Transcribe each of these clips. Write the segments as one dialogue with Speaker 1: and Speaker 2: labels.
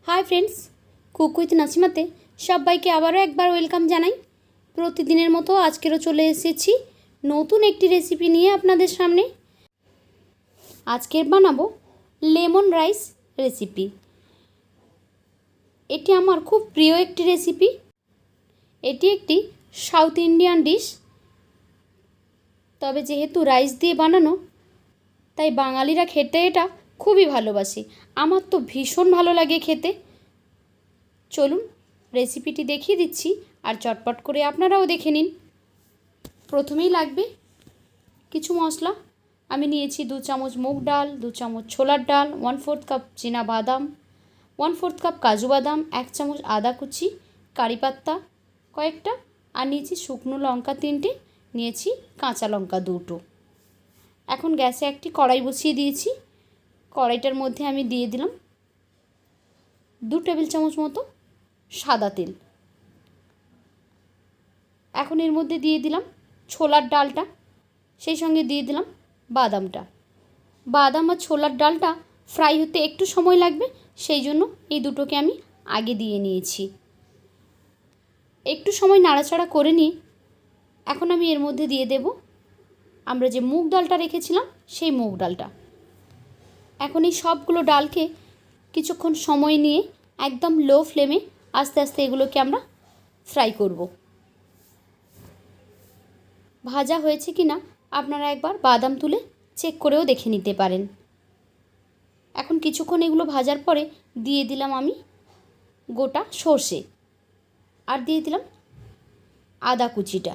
Speaker 1: Hi friends, cook with নাসিমাতে সবাইকে আবারও একবার ওয়েলকাম জানাই। প্রতিদিনের মতো আজকেরও চলে এসেছি নতুন একটি রেসিপি নিয়ে আপনাদের সামনে। আজকের বানাবো লেমন রাইস রেসিপি। এটি আমার খুব প্রিয় একটি রেসিপি। এটি একটি সাউথ ইন্ডিয়ান ডিশ, তবে যেহেতু রাইস দিয়ে বানানো তাই বাঙালিরা খেতে এটা খুবই ভালোবাসে। আমার তো ভীষণ ভালো লাগে খেতে। চলুন রেসিপিটি দেখিয়ে দিচ্ছি, আর চটপট করে আপনারাও দেখে নিন। প্রথমেই লাগবে কিছু মশলা। আমি নিয়েছি 2 চামচ মুগ ডাল, 2 চামচ ছোলার ডাল, 1/4 কাপ চীনা বাদাম, 1/4 কাপ কাজু বাদাম, 1 চামচ আদা কুচি, কারি পাত্তা কয়েকটা, আর নিয়েছি শুকনো লঙ্কা 3টে, নিয়েছি কাঁচা লঙ্কা 2টো। এখন গ্যাসে একটি কড়াই বসিয়ে দিয়েছি। কড়াইটার মধ্যে আমি দিয়ে দিলাম 2 টেবিল চামচ মতো সাদা তেল। এখন এর মধ্যে দিয়ে দিলাম ছোলার ডালটা, সেই সঙ্গে দিয়ে দিলাম বাদামটা। বাদাম আর ছোলার ডালটা ফ্রাই হতে একটু সময় লাগবে, সেই জন্য এই দুটোকে আমি আগে দিয়ে নিয়েছি। একটু সময় নাড়াচাড়া করে নিয়ে এখন আমি এর মধ্যে দিয়ে দেব আমরা যে মুগ ডালটা রেখেছিলাম সেই মুগ ডালটা। এখন এই সবগুলো ডালকে কিছুক্ষণ সময় নিয়ে একদম লো ফ্লেমে আস্তে আস্তে এগুলোকে আমরা ফ্রাই করব। ভাজা হয়েছে কি না আপনারা একবার বাদাম তুলে চেক করেও দেখে নিতে পারেন। এখন কিছুক্ষণ এগুলো ভাজার পরে দিয়ে দিলাম আমি গোটা সর্ষে, আর দিয়ে দিলাম আদা কুচিটা।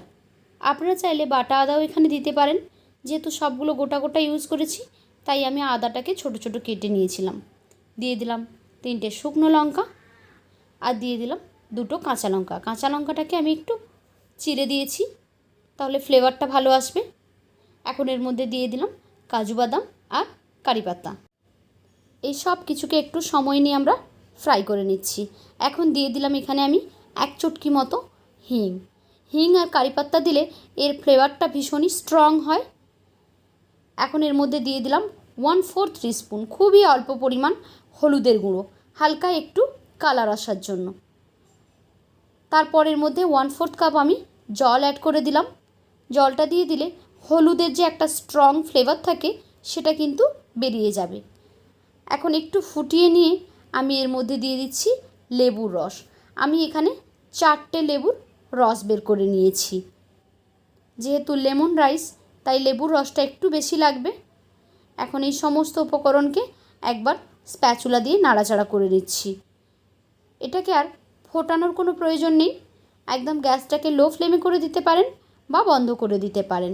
Speaker 1: আপনারা চাইলে বাটা আদাও এখানে দিতে পারেন। যেহেতু সবগুলো গোটা গোটা ইউজ করেছি তাই আমি আদাটাকে ছোট ছোট কেটে নিয়েছিলাম। দিয়ে দিলাম 3টে শুকনো লঙ্কা, আর দিয়ে দিলাম 2টো কাঁচা লঙ্কা। কাঁচা লঙ্কাটাকে আমি একটু চিড়ে দিয়েছি, তাহলে ফ্লেভারটা ভালো আসবে। এখন এর মধ্যে দিয়ে দিলাম কাজু বাদাম আর কারি পাতা। এই সব কিছুকে একটু সময় নিয়ে আমরা ফ্রাই করে নিচ্ছি। এখন দিয়ে দিলাম এখানে আমি 1 চুটকি মতো হিং। হিং আর কারি পাতা দিলে এর ফ্লেভারটা ভীষণই স্ট্রং হয়। এখন এর মধ্যে দিয়ে দিলাম 1/4 টিস্পুন, খুবই অল্প পরিমাণ হলুদের গুঁড়ো, হালকা একটু কালার আসার জন্য। তারপর এর মধ্যে 1/4 কাপ আমি জল অ্যাড করে দিলাম। জলটা দিয়ে দিলে হলুদের যে একটা স্ট্রং ফ্লেভার থাকে সেটা কিন্তু বেরিয়ে যাবে। এখন একটু ফুটিয়ে নিয়ে আমি এর মধ্যে দিয়ে দিচ্ছি লেবুর রস। আমি এখানে 4টে লেবুর রস বের করে নিয়েছি। যেহেতু লেমন রাইস তাই লেবুর রসটা একটু বেশি লাগবে। এখন এই সমস্ত উপকরণকে একবার স্প্যাচুলা দিয়ে নাড়াচাড়া করে নিচ্ছি। এটাকে আর ফোটানোর কোনো প্রয়োজন নেই, একদম গ্যাসটাকে লো ফ্লেমে করে দিতে পারেন বা বন্ধ করে দিতে পারেন।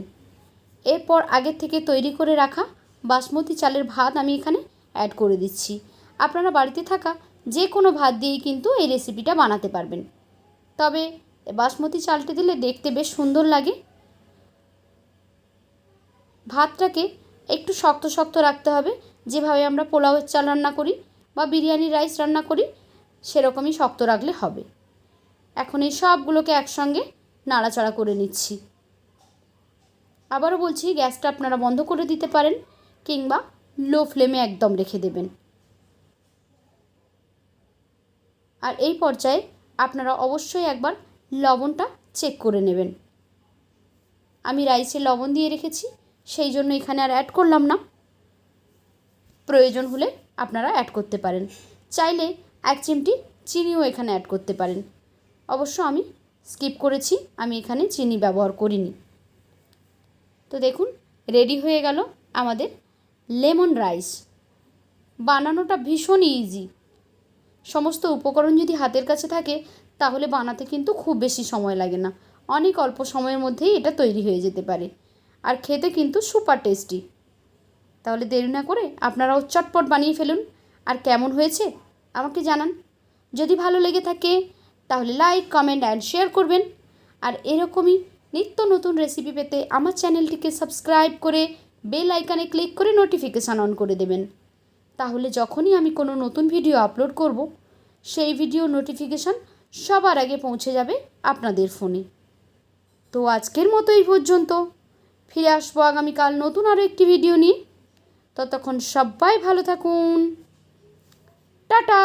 Speaker 1: এরপর আগের থেকে তৈরি করে রাখা বাসমতি চালের ভাত আমি এখানে অ্যাড করে দিচ্ছি। আপনারা বাড়িতে থাকা যে কোনো ভাত দিয়েই কিন্তু এই রেসিপিটা বানাতে পারবেন, তবে বাসমতি চালটা দিলে দেখতে বেশ সুন্দর লাগে। ভাতটাকে একটু শক্ত শক্ত রাখতে হবে, যেভাবে আমরা পোলাওয়ের চাল রান্না করি বা বিরিয়ানি রাইস রান্না করি সেরকমই শক্ত রাখলে হবে। এখন এই সবগুলোকে একসঙ্গে নাড়াচাড়া করে নিচ্ছি। আবারও বলছি, গ্যাসটা আপনারা বন্ধ করে দিতে পারেন কিংবা লো ফ্লেমে একদম রেখে দেবেন। আর এই পর্যায়ে আপনারা অবশ্যই একবার লবণটা চেক করে নেবেন। আমি রাইসে লবণ দিয়ে রেখেছি, সেই জন্য এখানে আর অ্যাড করলাম না। প্রয়োজন হলে আপনারা অ্যাড করতে পারেন, চাইলে 1 চিমটি চিনিও এখানে অ্যাড করতে পারেন। অবশ্য আমি স্কিপ করেছি, আমি এখানে চিনি ব্যবহার করিনি। তো দেখুন রেডি হয়ে গেল আমাদের লেমন রাইস। বানানোটা ভীষণ ইজি। সমস্ত উপকরণ যদি হাতের কাছে থাকে তাহলে বানাতে কিন্তু খুব বেশি সময় লাগে না, অনেক অল্প সময়ের মধ্যেই এটা তৈরি হয়ে যেতে পারে, আর খেতে কিন্তু সুপার টেস্টি। তাহলে দেরি না করে আপনারাও চটপট বানিয়ে ফেলুন। আর কেমন হয়েছে আমাকে জানান। যদি ভালো লেগে থাকে তাহলে লাইক, কমেন্ট অ্যান্ড শেয়ার করবেন। আর এরকমই নিত্য নতুন রেসিপি পেতে আমার চ্যানেলটিকে সাবস্ক্রাইব করে বেল আইকনে ক্লিক করে নোটিফিকেশান অন করে দেবেন। তাহলে যখনই আমি কোনো নতুন ভিডিও আপলোড করব সেই ভিডিও নোটিফিকেশান সবার আগে পৌঁছে যাবে আপনাদের ফোনে। তো আজকের মতো এই পর্যন্ত। ফিরে আসবো আগামীকাল নতুন আরও একটি ভিডিও নিয়ে। ততক্ষণ সবাই ভালো থাকুন। টাটা।